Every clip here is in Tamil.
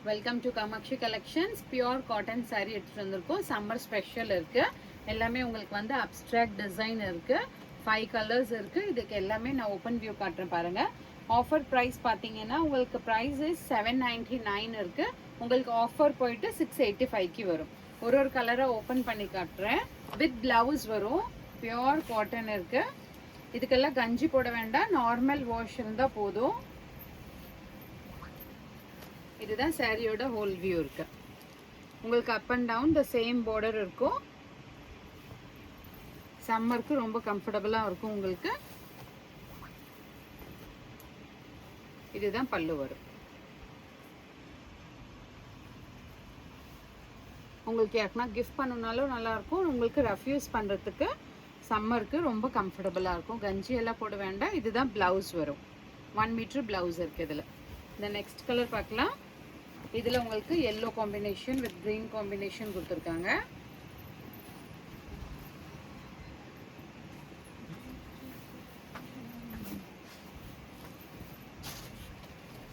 Welcome to Kamakshi collections. Pure cotton saree எடுத்துட்டு வந்திருக்கோம். சம்மர் ஸ்பெஷல் இருக்கு. எல்லாமே உங்களுக்கு வந்து அப்ஸ்ட்ராக்ட் டிசைன் இருக்கு. 5 கலர்ஸ் இருக்கு. இதுக்கு எல்லாமே நான் ஓப்பன் வியூ காட்டுறேன் பாருங்க. ஆஃபர் பிரைஸ் பார்த்தீங்கன்னா உங்களுக்கு பிரைஸ் இஸ் 799 இருக்கு. உங்களுக்கு ஆஃபர் போயிட்டு 685க்கு வரும். ஒரு கலரை ஓப்பன் பண்ணி காட்டுறேன். வித் பிளவுஸ் வரும். பியூர் காட்டன் இருக்கு. இதுக்கெல்லாம் கஞ்சி போட வேண்டாம், நார்மல் வாஷ் இருந்தால் போதும். இதுதான் சாரியோட ஹோல் வியூ இருக்கு. உங்களுக்கு up and down the same border இருக்கும். சம்மருக்கு ரொம்ப கம்ஃபர்டபுளா இருக்கும் உங்களுக்கு. இதுதான் பல்லு வரும். உங்களுக்கு யாருக்குனா கிஃப்ட் பண்ணனாலும் நல்லா இருக்கும். உங்களுக்கு ரஃப் யூஸ் பண்றதுக்கு சம்மருக்கு ரொம்ப கம்ஃபர்டபுளா இருக்கும். கஞ்சி எல்லாம் போட வேண்டாம். இதுதான் பிளவுஸ் வரும். 1 மீட்டர் பிளவுஸ் இருக்கு இதுல. இந்த நெக்ஸ்ட் கலர் பார்க்கலாம். இதுல உங்களுக்கு yellow combination with green combination கொடுத்துருக்காங்க.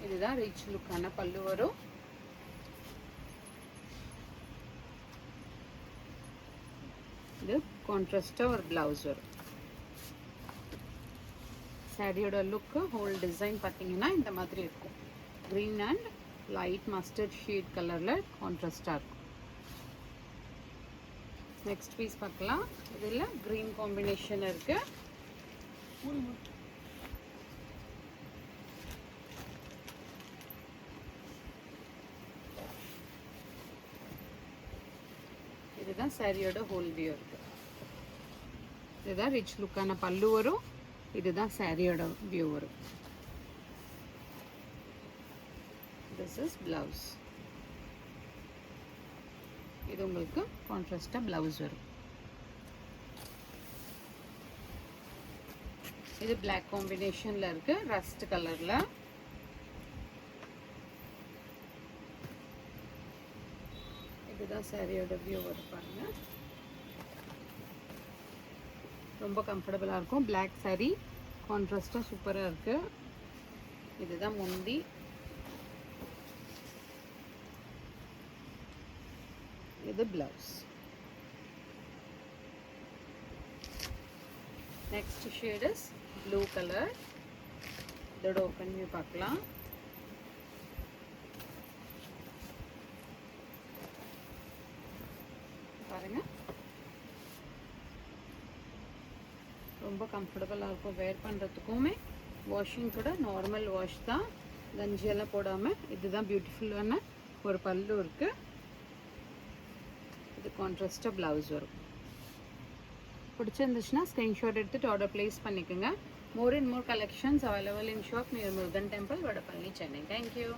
இதுதான் ரிச் லுக்கான பல்லு வரும். இது கான்ட்ராஸ்டா ஒரு பிளவுஸ் வரும். சாரியோட லுக் ஹோல் டிசைன் பார்த்தீங்கன்னா இந்த மாதிரி இருக்கும். green and light mustard shade கலர்ல கான்ட்ராஸ்டா இருக்கும். நெக்ஸ்ட் பீஸ் பார்க்கலாம். இதுல green காம்பினேஷன் இருக்கு. இதுதான் சாரியோட ஹோல் வியூ இருக்கு. இதுதான் ரிச் லுக்கான பல்லு வரும். இதுதான் சாரியோட வியூ வரும். This is blouse. இது உங்களுக்கு கான்ட்ராஸ்டா பிளவுஸ் வரும். இது black காம்பினேஷன்ல இருக்கு, ரஸ்ட் கலர்ல. இதுதான் சாரியோட வியூ வரும் பாருங்க. ரொம்ப கம்ஃபர்டபுளா இருக்கும். black saree கான்ட்ராஸ்டா சூப்பரா இருக்கு. இதுதான் முந்தி. இது blouse. Next shade is blue colour. இதோட ஓப்பன் வியூ பார்க்கலாம். பாருங்க, ரொம்ப கம்ஃபர்டபுளா இருக்கும் வேர் பண்றதுக்குமே. வாஷிங் கூட நார்மல் வாஷ் தான், கஞ்சி எல்லாம் போடாம. இதுதான் பியூட்டிஃபுல்லான ஒரு பல்லு இருக்கு. இது கான்ட்ராஸ்டா பிளவுஸ் வரும். பிடிச்சிருந்துச்சுன்னா ஸ்கிரீன்ஷாட் எடுத்துட்டு ஆர்டர் பிளேஸ் பண்ணிக்கோங்க. More and more collections available in shop near Murugan temple, Vadapalani, Chennai. Thank you.